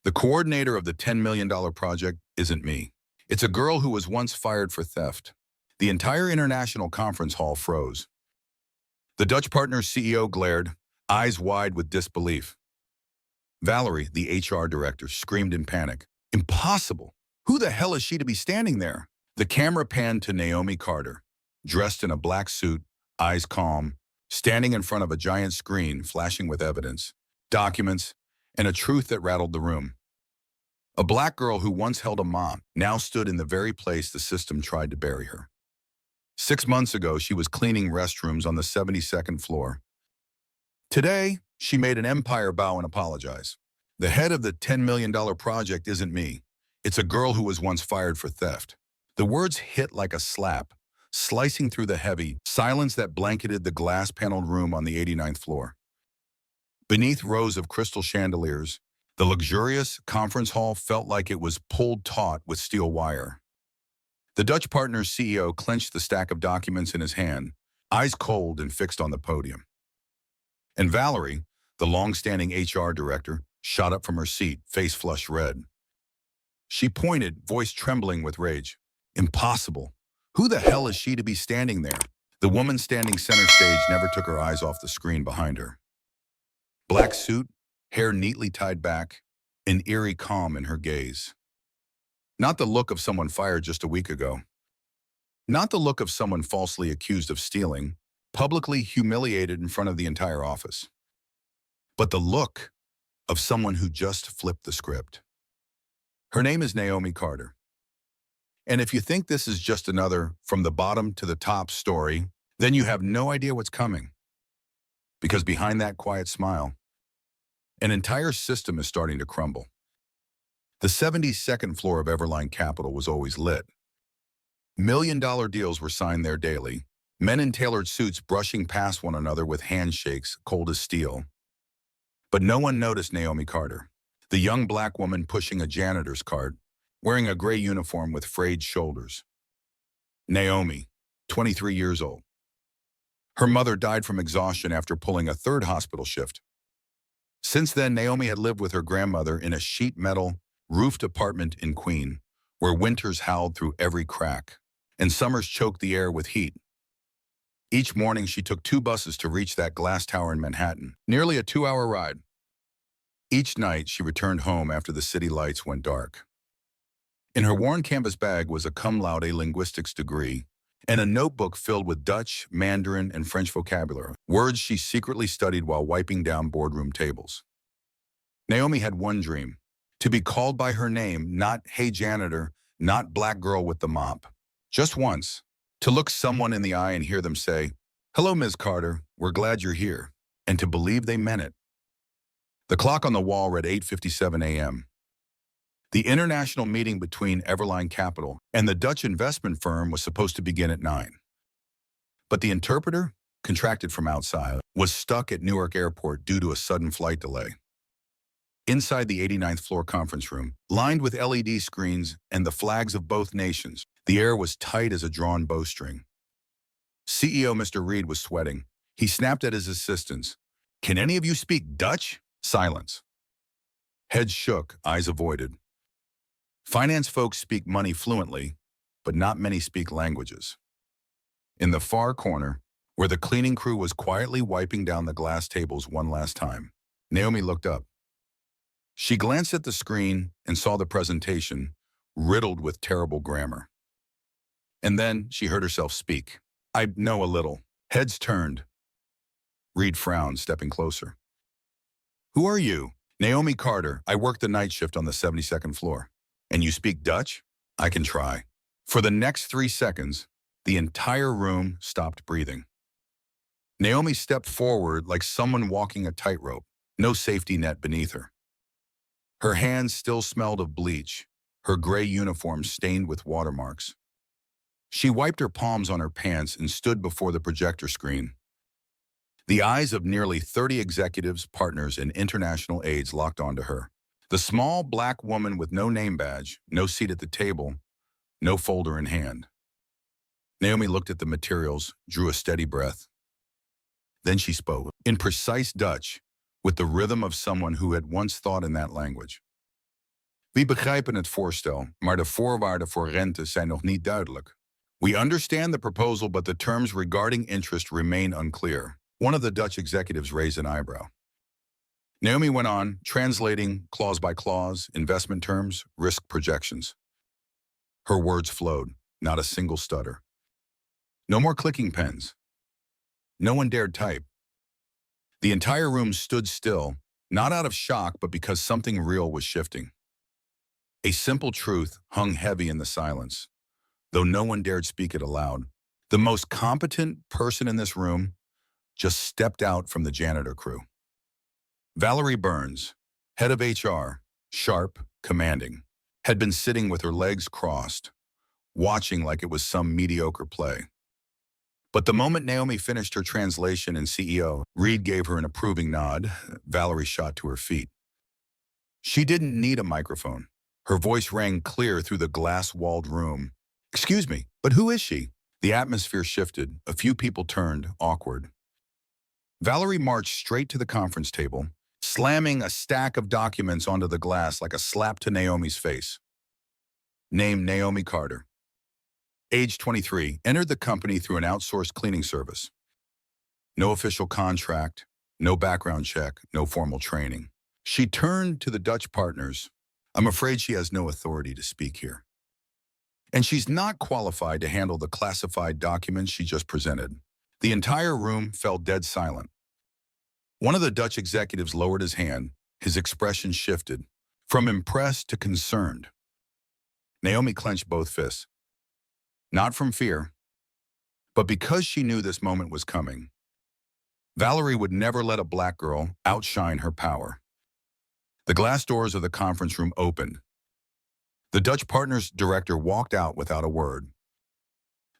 The coordinator of the $10 million project isn't me. It's a girl who was once fired for theft. The entire international conference hall froze. The Dutch partner's CEO glared, eyes wide with disbelief. Valerie, the HR director, screamed in panic. Impossible! Who the hell is she to be standing there? The camera panned to Naomi Carter, dressed in a black suit, eyes calm, standing in front of a giant screen flashing with evidence, documents, and a truth that rattled the room. A black girl who once held a mom now stood in the very place the system tried to bury her. 6 months ago, she was cleaning restrooms on the 72nd floor. Today, she made an empire bow and apologize. The head of the $10 million project isn't me. It's a girl who was once fired for theft. The words hit like a slap, slicing through the heavy silence that blanketed the glass-paneled room on the 89th floor. Beneath rows of crystal chandeliers, the luxurious conference hall felt like it was pulled taut with steel wire. The Dutch partner's CEO clenched the stack of documents in his hand, eyes cold and fixed on the podium. And Valerie, the long-standing HR director, shot up from her seat, face flushed red. She pointed, voice trembling with rage. Impossible. Who the hell is she to be standing there? The woman standing center stage never took her eyes off the screen behind her. Black suit, hair neatly tied back, an eerie calm in her gaze. Not the look of someone fired just a week ago. Not the look of someone falsely accused of stealing, publicly humiliated in front of the entire office. But the look of someone who just flipped the script. Her name is Naomi Carter. And if you think this is just another from the bottom to the top story, then you have no idea what's coming. Because behind that quiet smile, an entire system is starting to crumble. The 72nd floor of Everline Capital was always lit. $1 million deals were signed there daily, men in tailored suits brushing past one another with handshakes cold as steel. But no one noticed Naomi Carter, the young black woman pushing a janitor's cart, wearing a gray uniform with frayed shoulders. Naomi, 23 years old. Her mother died from exhaustion after pulling a third hospital shift. Since then, Naomi had lived with her grandmother in a sheet metal, roofed apartment in Queen, where winters howled through every crack, and summers choked the air with heat. Each morning, she took 2 buses to reach that glass tower in Manhattan, nearly a 2-hour ride. Each night, she returned home after the city lights went dark. In her worn canvas bag was a cum laude linguistics degree and a notebook filled with Dutch, Mandarin, and French vocabulary, words she secretly studied while wiping down boardroom tables. Naomi had one dream: to be called by her name, not "Hey Janitor," not "Black Girl with the Mop." Just once, to look someone in the eye and hear them say, "Hello, Ms. Carter, we're glad you're here," and to believe they meant it. The clock on the wall read 8:57 a.m. The international meeting between Everline Capital and the Dutch investment firm was supposed to begin at 9. But the interpreter, contracted from outside, was stuck at Newark Airport due to a sudden flight delay. Inside the 89th floor conference room, lined with LED screens and the flags of both nations, the air was tight as a drawn bowstring. CEO Mr. Reed was sweating. He snapped at his assistants. "Can any of you speak Dutch?" Silence. Heads shook, eyes avoided. Finance folks speak money fluently, but not many speak languages. In the far corner, where the cleaning crew was quietly wiping down the glass tables one last time, Naomi looked up. She glanced at the screen and saw the presentation, riddled with terrible grammar. And then she heard herself speak. "I know a little." Heads turned. Reed frowned, stepping closer. "Who are you?" "Naomi Carter. I work the night shift on the 72nd floor. "And you speak Dutch?" "I can try." For the next 3 seconds, the entire room stopped breathing. Naomi stepped forward like someone walking a tightrope, no safety net beneath her. Her hands still smelled of bleach, her gray uniform stained with watermarks. She wiped her palms on her pants and stood before the projector screen. The eyes of nearly 30 executives, partners, and international aides locked onto her. The small black woman with no name badge, no seat at the table, no folder in hand. Naomi looked at the materials, drew a steady breath. Then she spoke, in precise Dutch, with the rhythm of someone who had once thought in that language. We begrijpen het voorstel, maar de voorwaarden voor rente zijn nog niet duidelijk. We understand the proposal, but the terms regarding interest remain unclear. One of the Dutch executives raised an eyebrow. Naomi went on, translating clause by clause, investment terms, risk projections. Her words flowed, not a single stutter. No more clicking pens. No one dared type. The entire room stood still, not out of shock, but because something real was shifting. A simple truth hung heavy in the silence, though no one dared speak it aloud. The most competent person in this room just stepped out from the janitor crew. Valerie Burns, head of HR, sharp, commanding, had been sitting with her legs crossed, watching like it was some mediocre play. But the moment Naomi finished her translation in CEO, Reed gave her an approving nod. Valerie shot to her feet. She didn't need a microphone. Her voice rang clear through the glass-walled room. "Excuse me, but who is she?" The atmosphere shifted. A few people turned, awkward. Valerie marched straight to the conference table, slamming a stack of documents onto the glass like a slap to Naomi's face. Name Naomi Carter. Age 23, entered the company through an outsourced cleaning service. No official contract, no background check, no formal training. She turned to the Dutch partners. "I'm afraid she has no authority to speak here. And she's not qualified to handle the classified documents she just presented." The entire room fell dead silent. One of the Dutch executives lowered his hand. His expression shifted, from impressed to concerned. Naomi clenched both fists. Not from fear, but because she knew this moment was coming. Valerie would never let a black girl outshine her power. The glass doors of the conference room opened. The Dutch partners director walked out without a word.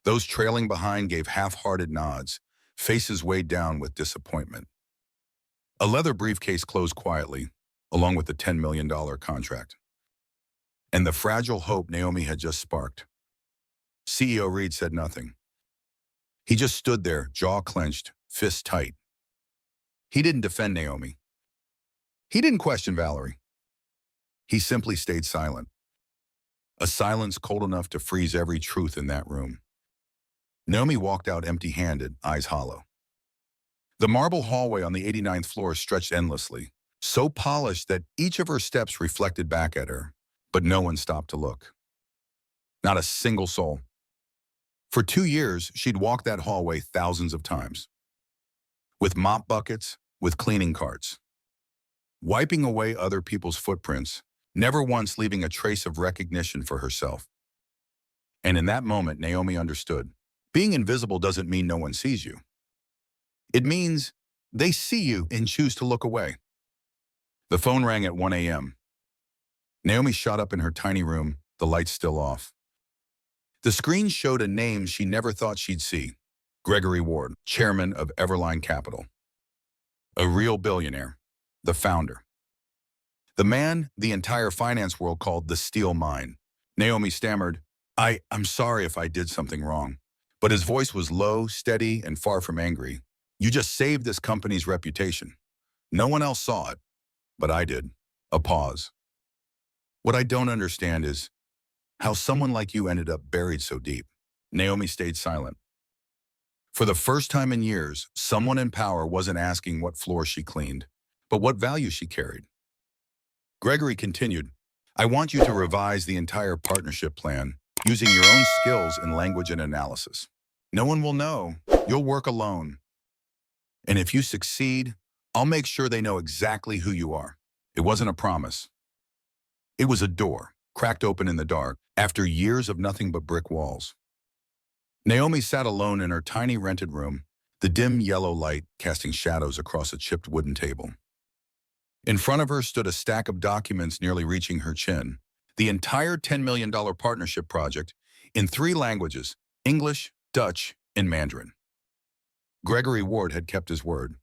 Those trailing behind gave half-hearted nods, faces weighed down with disappointment. A leather briefcase closed quietly, along with the $10 million contract. And the fragile hope Naomi had just sparked. CEO Reed said nothing. He just stood there, jaw clenched, fists tight. He didn't defend Naomi. He didn't question Valerie. He simply stayed silent. A silence cold enough to freeze every truth in that room. Naomi walked out empty-handed, eyes hollow. The marble hallway on the 89th floor stretched endlessly, so polished that each of her steps reflected back at her, but no one stopped to look. Not a single soul. For 2 years, she'd walked that hallway thousands of times. With mop buckets, with cleaning carts. Wiping away other people's footprints, never once leaving a trace of recognition for herself. And in that moment, Naomi understood. Being invisible doesn't mean no one sees you. It means they see you and choose to look away. The phone rang at 1 a.m. Naomi shot up in her tiny room, the lights still off. The screen showed a name she never thought she'd see. Gregory Ward, chairman of Everline Capital. A real billionaire, the founder. The man the entire finance world called the Steel Mine. Naomi stammered, I'm sorry if I did something wrong." But his voice was low, steady, and far from angry. "You just saved this company's reputation. No one else saw it, but I did." A pause. "What I don't understand is how someone like you ended up buried so deep." Naomi stayed silent. For the first time in years, someone in power wasn't asking what floor she cleaned, but what value she carried. Gregory continued, "I want you to revise the entire partnership plan, using your own skills in language and analysis. No one will know. You'll work alone. And if you succeed, I'll make sure they know exactly who you are." It wasn't a promise. It was a door, cracked open in the dark, after years of nothing but brick walls. Naomi sat alone in her tiny rented room, the dim yellow light casting shadows across a chipped wooden table. In front of her stood a stack of documents nearly reaching her chin. The entire $10 million partnership project in 3 languages, English, Dutch, and Mandarin. Gregory Ward had kept his word.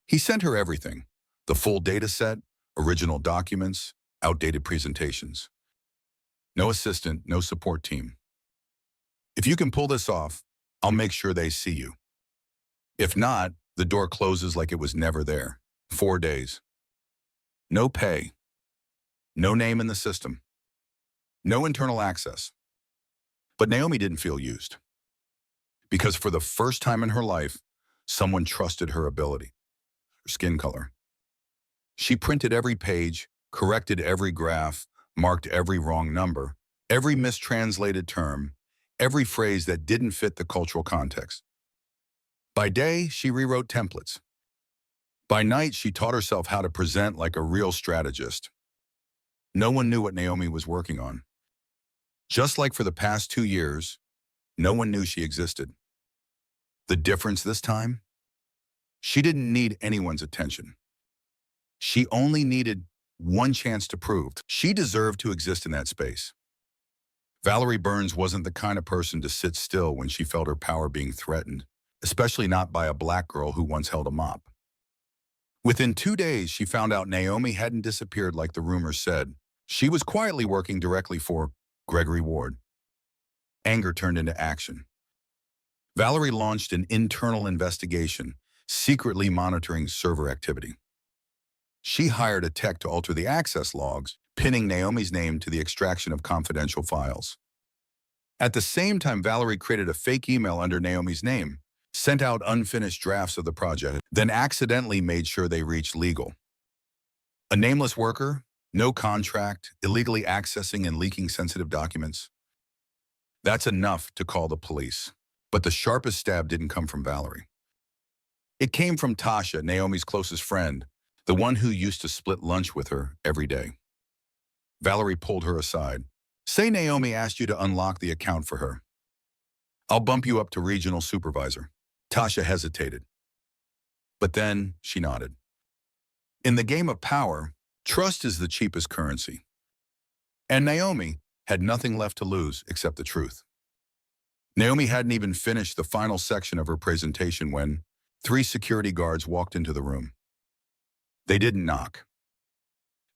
He sent her everything, the full data set, original documents, outdated presentations. No assistant, no support team. "If you can pull this off, I'll make sure they see you. If not, the door closes like it was never there. 4 days. No pay. No name in the system. No internal access. But Naomi didn't feel used. Because for the first time in her life, someone trusted her ability, her skin color. She printed every page, corrected every graph, marked every wrong number, every mistranslated term, every phrase that didn't fit the cultural context. By day, she rewrote templates. By night, she taught herself how to present like a real strategist. No one knew what Naomi was working on. Just like for the past 2 years, no one knew she existed. The difference this time? She didn't need anyone's attention. She only needed one chance to prove she deserved to exist in that space. Valerie Burns wasn't the kind of person to sit still when she felt her power being threatened, especially not by a black girl who once held a mop. Within 2 days, she found out Naomi hadn't disappeared like the rumors said. She was quietly working directly for Gregory Ward. Anger turned into action. Valerie launched an internal investigation, secretly monitoring server activity. She hired a tech to alter the access logs, pinning Naomi's name to the extraction of confidential files. At the same time, Valerie created a fake email under Naomi's name, sent out unfinished drafts of the project, then accidentally made sure they reached legal. A nameless worker, no contract, illegally accessing and leaking sensitive documents. That's enough to call the police. But the sharpest stab didn't come from Valerie. It came from Tasha, Naomi's closest friend, the one who used to split lunch with her every day. Valerie pulled her aside. Say Naomi asked you to unlock the account for her. I'll bump you up to regional supervisor. Tasha hesitated. But then she nodded. In the game of power, trust is the cheapest currency. And Naomi had nothing left to lose except the truth. Naomi hadn't even finished the final section of her presentation when 3 security guards walked into the room. They didn't knock.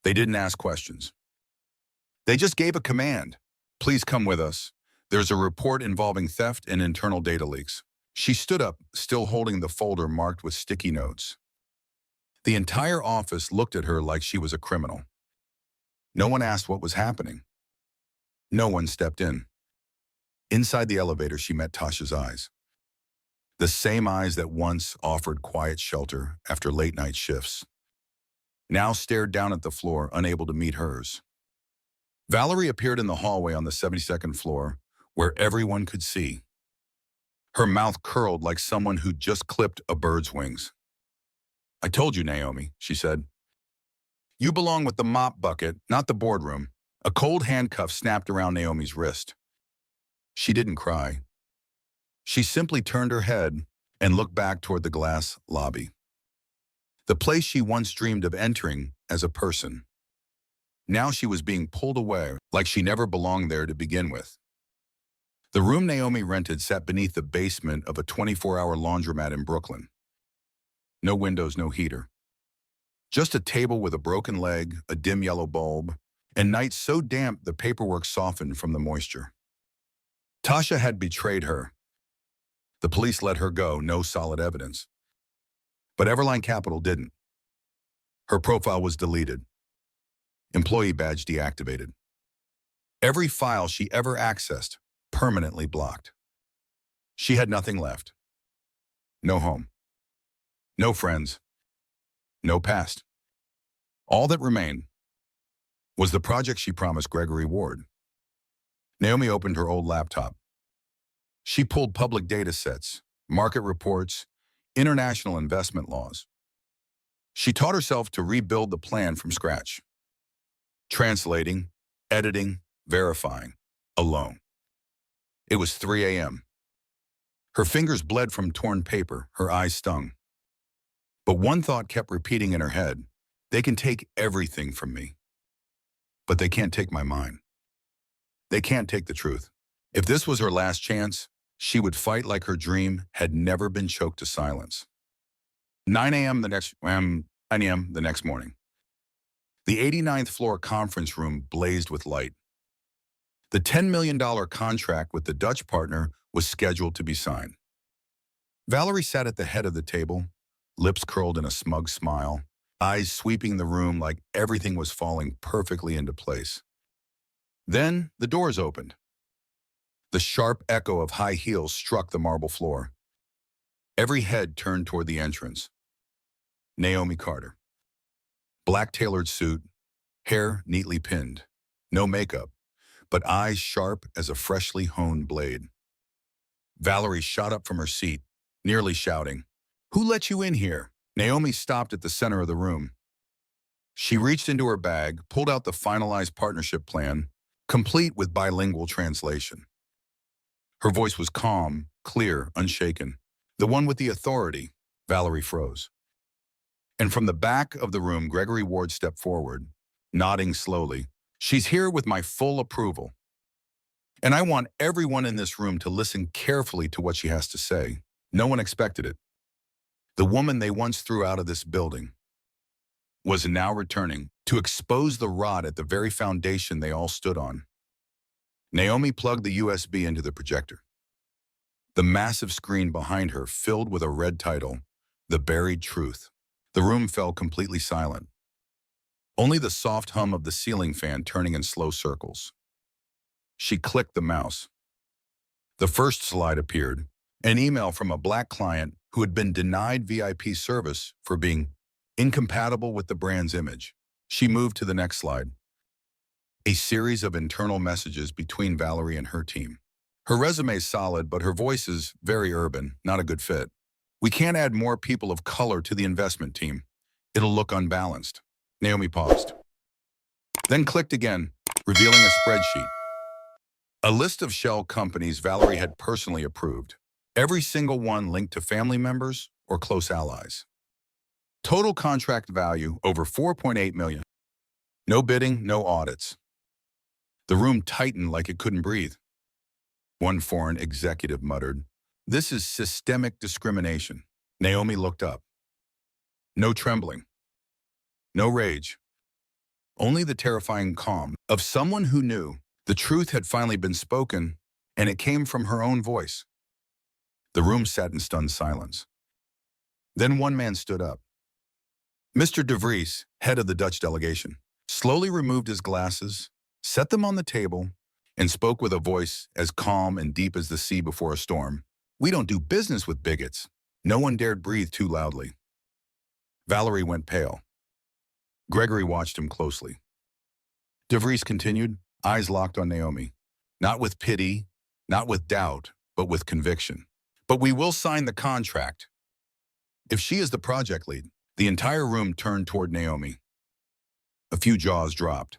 They didn't ask questions. They just gave a command. Please come with us. There's a report involving theft and internal data leaks. She stood up, still holding the folder marked with sticky notes. The entire office looked at her like she was a criminal. No one asked what was happening. No one stepped in. Inside the elevator, she met Tasha's eyes. The same eyes that once offered quiet shelter after late-night shifts, now stared down at the floor, unable to meet hers. Valerie appeared in the hallway on the 72nd floor, where everyone could see. Her mouth curled like someone who'd just clipped a bird's wings. I told you, Naomi, she said. You belong with the mop bucket, not the boardroom. A cold handcuff snapped around Naomi's wrist. She didn't cry. She simply turned her head and looked back toward the glass lobby. The place she once dreamed of entering as a person. Now she was being pulled away like she never belonged there to begin with. The room Naomi rented sat beneath the basement of a 24-hour laundromat in Brooklyn. No windows, no heater. Just a table with a broken leg, a dim yellow bulb, and nights so damp the paperwork softened from the moisture. Tasha had betrayed her. The police let her go, no solid evidence. But Everline Capital didn't. Her profile was deleted. Employee badge deactivated. Every file she ever accessed, permanently blocked. She had nothing left. No home. No friends. No past. All that remained was the project she promised Gregory Ward. Naomi opened her old laptop. She pulled public data sets, market reports, international investment laws. She taught herself to rebuild the plan from scratch. Translating, editing, verifying, alone. It was 3 a.m. Her fingers bled from torn paper, her eyes stung. But one thought kept repeating in her head, they can take everything from me, but they can't take my mind. They can't take the truth. If this was her last chance, she would fight like her dream had never been choked to silence. 9 a.m. the next morning. The 89th floor conference room blazed with light. The $10 million contract with the Dutch partner was scheduled to be signed. Valerie sat at the head of the table, lips curled in a smug smile, eyes sweeping the room like everything was falling perfectly into place. Then the doors opened. The sharp echo of high heels struck the marble floor. Every head turned toward the entrance. Naomi Carter. Black tailored suit, hair neatly pinned. No makeup, but eyes sharp as a freshly honed blade. Valerie shot up from her seat, nearly shouting, "Who let you in here?" Naomi stopped at the center of the room. She reached into her bag, pulled out the finalized partnership plan, complete with bilingual translation. Her voice was calm, clear, unshaken. The one with the authority. Valerie froze. And from the back of the room, Gregory Ward stepped forward, nodding slowly. "She's here with my full approval. And I want everyone in this room to listen carefully to what she has to say." No one expected it. The woman they once threw out of this building was now returning to expose the rot at the very foundation they all stood on. Naomi plugged the USB into the projector. The massive screen behind her filled with a red title, "The Buried Truth." The room fell completely silent. Only the soft hum of the ceiling fan turning in slow circles. She clicked the mouse. The first slide appeared, an email from a black client who had been denied VIP service for being incompatible with the brand's image. She moved to the next slide. A series of internal messages between Valerie and her team. Her resume is solid, but her voice is very urban, not a good fit. "We can't add more people of color to the investment team. It'll look unbalanced." Naomi paused, then clicked again, revealing a spreadsheet. A list of shell companies Valerie had personally approved, every single one linked to family members or close allies. Total contract value over $4.8 million. No bidding, no audits. The room tightened like it couldn't breathe. One foreign executive muttered, "This is systemic discrimination." Naomi looked up. No trembling. No rage. Only the terrifying calm of someone who knew the truth had finally been spoken, and it came from her own voice. The room sat in stunned silence. Then one man stood up. Mr. de Vries, head of the Dutch delegation, slowly removed his glasses, set them on the table, and spoke with a voice as calm and deep as the sea before a storm. "We don't do business with bigots." No one dared breathe too loudly. Valerie went pale. Gregory watched him closely. De Vries continued, eyes locked on Naomi. "Not with pity, not with doubt, but with conviction. But we will sign the contract. If she is the project lead." The entire room turned toward Naomi. A few jaws dropped.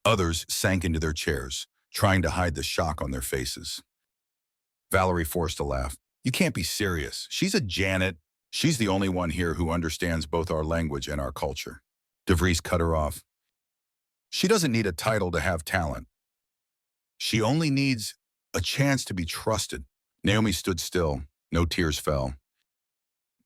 Others sank into their chairs, trying to hide the shock on their faces. Valerie forced a laugh. "You can't be serious. She's a Janet. She's the only one here who understands both our language and our culture." De Vries cut her off. "She doesn't need a title to have talent. She only needs a chance to be trusted." Naomi stood still. No tears fell.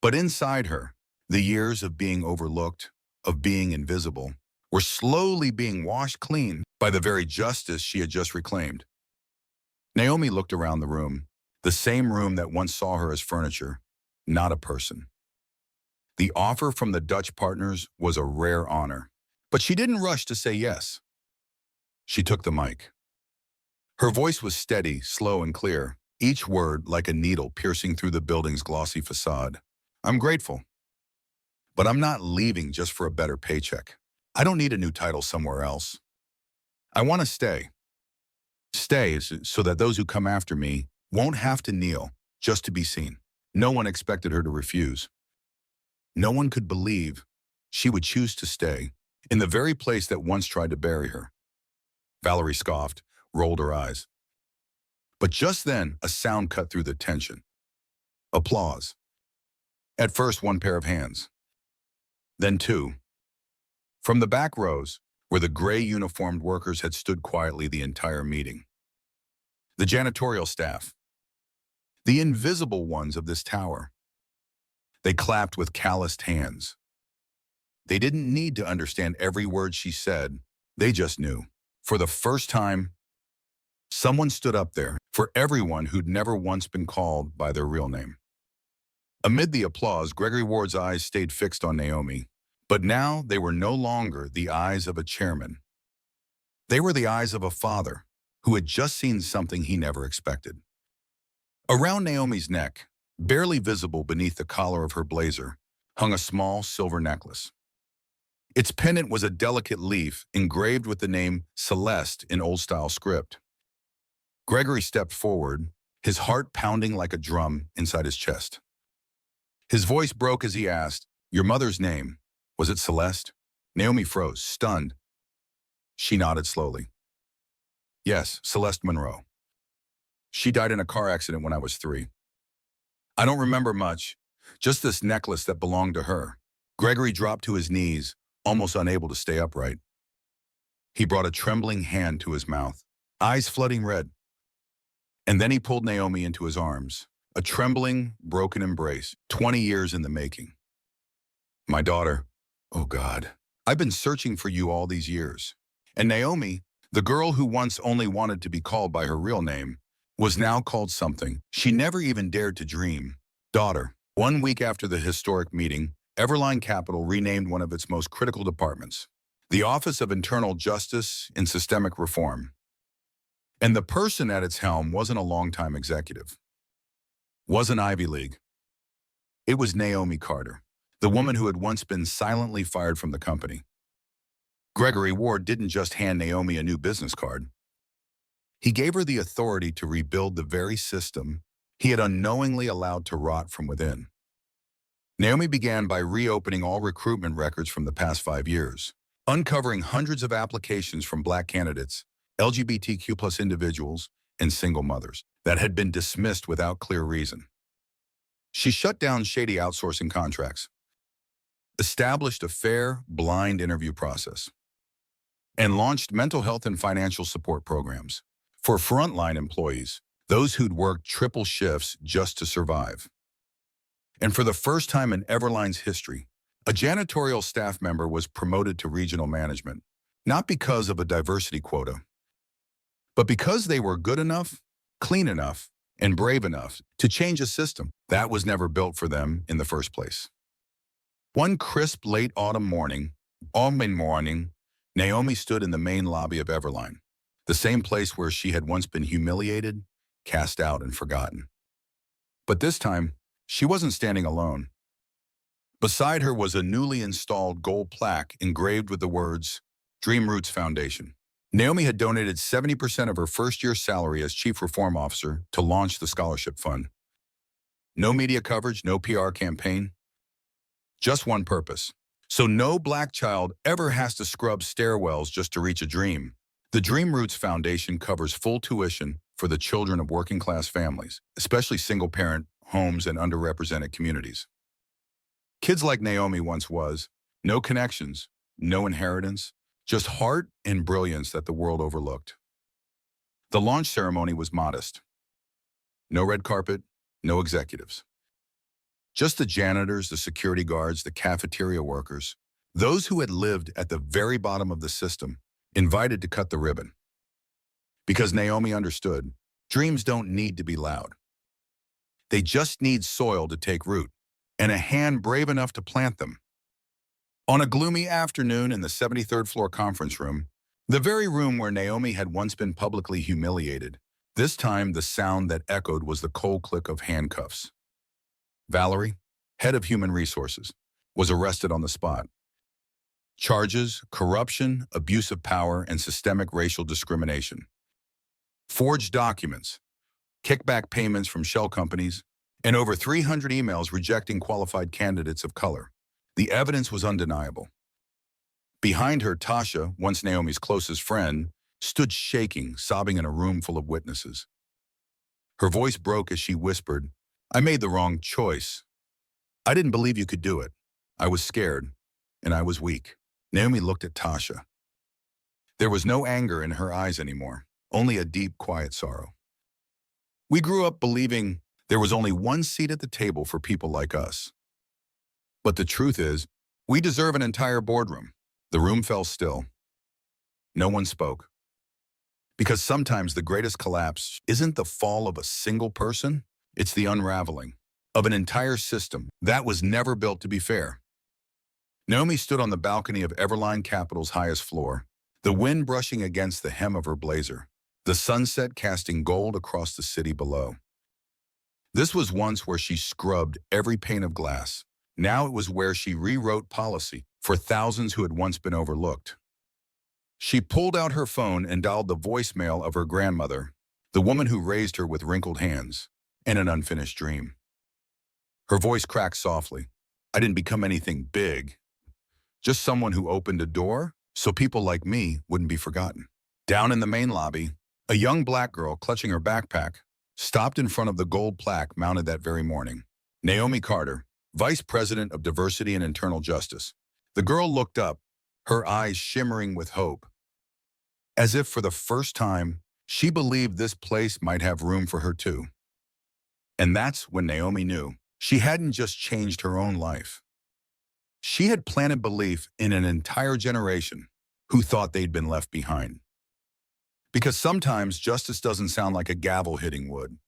But inside her, the years of being overlooked, of being invisible, were slowly being washed clean by the very justice she had just reclaimed. Naomi looked around the room, the same room that once saw her as furniture, not a person. The offer from the Dutch partners was a rare honor, but she didn't rush to say yes. She took the mic. Her voice was steady, slow, and clear, each word like a needle piercing through the building's glossy facade. "I'm grateful. But I'm not leaving just for a better paycheck. I don't need a new title somewhere else. I want to stay. Stay so that those who come after me won't have to kneel just to be seen." No one expected her to refuse. No one could believe she would choose to stay in the very place that once tried to bury her. Valerie scoffed, rolled her eyes. But just then, a sound cut through the tension. Applause. At first, one pair of hands. Then two. From the back rows, where the gray uniformed workers had stood quietly the entire meeting. The janitorial staff. The invisible ones of this tower. They clapped with calloused hands. They didn't need to understand every word she said. They just knew. For the first time, someone stood up there for everyone who'd never once been called by their real name. Amid the applause, Gregory Ward's eyes stayed fixed on Naomi, But now they were no longer the eyes of a chairman. They were the eyes of a father who had just seen something he never expected. Around Naomi's neck, barely visible beneath the collar of her blazer, hung a small silver necklace. Its pendant was a delicate leaf engraved with the name Celeste in old-style script. Gregory stepped forward, his heart pounding like a drum inside his chest. His voice broke as he asked, "Your mother's name, was it Celeste?" Naomi froze, stunned. She nodded slowly. "Yes, Celeste Monroe. She died in a car accident when I was 3. I don't remember much, just this necklace that belonged to her." Gregory dropped to his knees, almost unable to stay upright. He brought a trembling hand to his mouth, eyes flooding red. And then he pulled Naomi into his arms, a trembling, broken embrace, 20 years in the making. "My daughter, oh God, I've been searching for you all these years." And Naomi, the girl who once only wanted to be called by her real name, was now called something she never even dared to dream: daughter. 1 week after the historic meeting, Everline Capital renamed one of its most critical departments, the Office of Internal Justice and Systemic Reform. And the person at its helm wasn't a longtime executive, wasn't Ivy League. It was Naomi Carter, the woman who had once been silently fired from the company. Gregory Ward didn't just hand Naomi a new business card. He gave her the authority to rebuild the very system he had unknowingly allowed to rot from within. Naomi began by reopening all recruitment records from the past 5 years, uncovering hundreds of applications from Black candidates, LGBTQ+ individuals, and single mothers that had been dismissed without clear reason. She shut down shady outsourcing contracts, established a fair, blind interview process, and launched mental health and financial support programs for frontline employees, those who'd worked triple shifts just to survive. And for the first time in Everline's history, a janitorial staff member was promoted to regional management, not because of a diversity quota, but because they were good enough, clean enough, and brave enough to change a system that was never built for them in the first place. One crisp late autumn morning, Naomi stood in the main lobby of Everline, the same place where she had once been humiliated, cast out, and forgotten. But this time, she wasn't standing alone. Beside her was a newly installed gold plaque engraved with the words, "Dream Roots Foundation." Naomi had donated 70% of her first-year salary as Chief Reform Officer to launch the scholarship fund. No media coverage, no PR campaign, just one purpose: so no Black child ever has to scrub stairwells just to reach a dream. The Dream Roots Foundation covers full tuition for the children of working-class families, especially single-parent homes and underrepresented communities. Kids like Naomi once was, no connections, no inheritance, just heart and brilliance that the world overlooked. The launch ceremony was modest. No red carpet, no executives. Just the janitors, the security guards, the cafeteria workers, those who had lived at the very bottom of the system, invited to cut the ribbon. Because Naomi understood, dreams don't need to be loud. They just need soil to take root, and a hand brave enough to plant them. On a gloomy afternoon in the 73rd floor conference room, the very room where Naomi had once been publicly humiliated, this time the sound that echoed was the cold click of handcuffs. Valerie, head of human resources, was arrested on the spot. Charges: corruption, abuse of power, and systemic racial discrimination. Forged documents, kickback payments from shell companies, and over 300 emails rejecting qualified candidates of color. The evidence was undeniable. Behind her, Tasha, once Naomi's closest friend, stood shaking, sobbing in a room full of witnesses. Her voice broke as she whispered, "I made the wrong choice. I didn't believe you could do it. I was scared, and I was weak." Naomi looked at Tasha. There was no anger in her eyes anymore, only a deep, quiet sorrow. "We grew up believing there was only one seat at the table for people like us. But the truth is, we deserve an entire boardroom." The room fell still. No one spoke. Because sometimes the greatest collapse isn't the fall of a single person, it's the unraveling of an entire system that was never built to be fair. Naomi stood on the balcony of Everline Capital's highest floor, the wind brushing against the hem of her blazer, the sunset casting gold across the city below. This was once where she scrubbed every pane of glass. Now it was where she rewrote policy for thousands who had once been overlooked. She pulled out her phone and dialed the voicemail of her grandmother, the woman who raised her with wrinkled hands and an unfinished dream. Her voice cracked softly. I didn't become anything big, just someone who opened a door so people like me wouldn't be forgotten. Down in the main lobby, a young black girl clutching her backpack stopped in front of the gold plaque mounted that very morning. Naomi Carter, Vice President of Diversity and Internal Justice. The girl looked up, her eyes shimmering with hope. As if for the first time, she believed this place might have room for her too. And that's when Naomi knew she hadn't just changed her own life. She had planted belief in an entire generation who thought they'd been left behind. Because sometimes justice doesn't sound like a gavel hitting wood.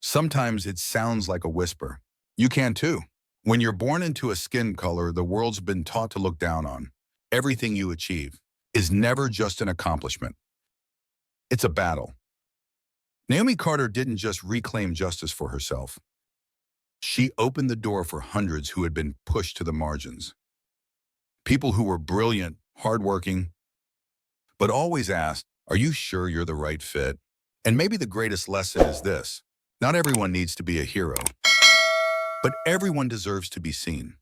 Sometimes it sounds like a whisper. You can too. When you're born into a skin color the world's been taught to look down on, everything you achieve is never just an accomplishment. It's a battle. Naomi Carter didn't just reclaim justice for herself. She opened the door for hundreds who had been pushed to the margins. People who were brilliant, hardworking, but always asked, are you sure you're the right fit? And maybe the greatest lesson is this. Not everyone needs to be a hero, but everyone deserves to be seen.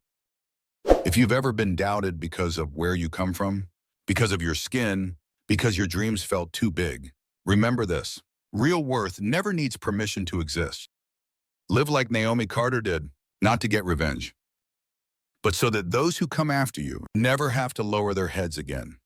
If you've ever been doubted because of where you come from, because of your skin, because your dreams felt too big, remember this. Real worth never needs permission to exist. Live like Naomi Carter did, not to get revenge, but so that those who come after you never have to lower their heads again.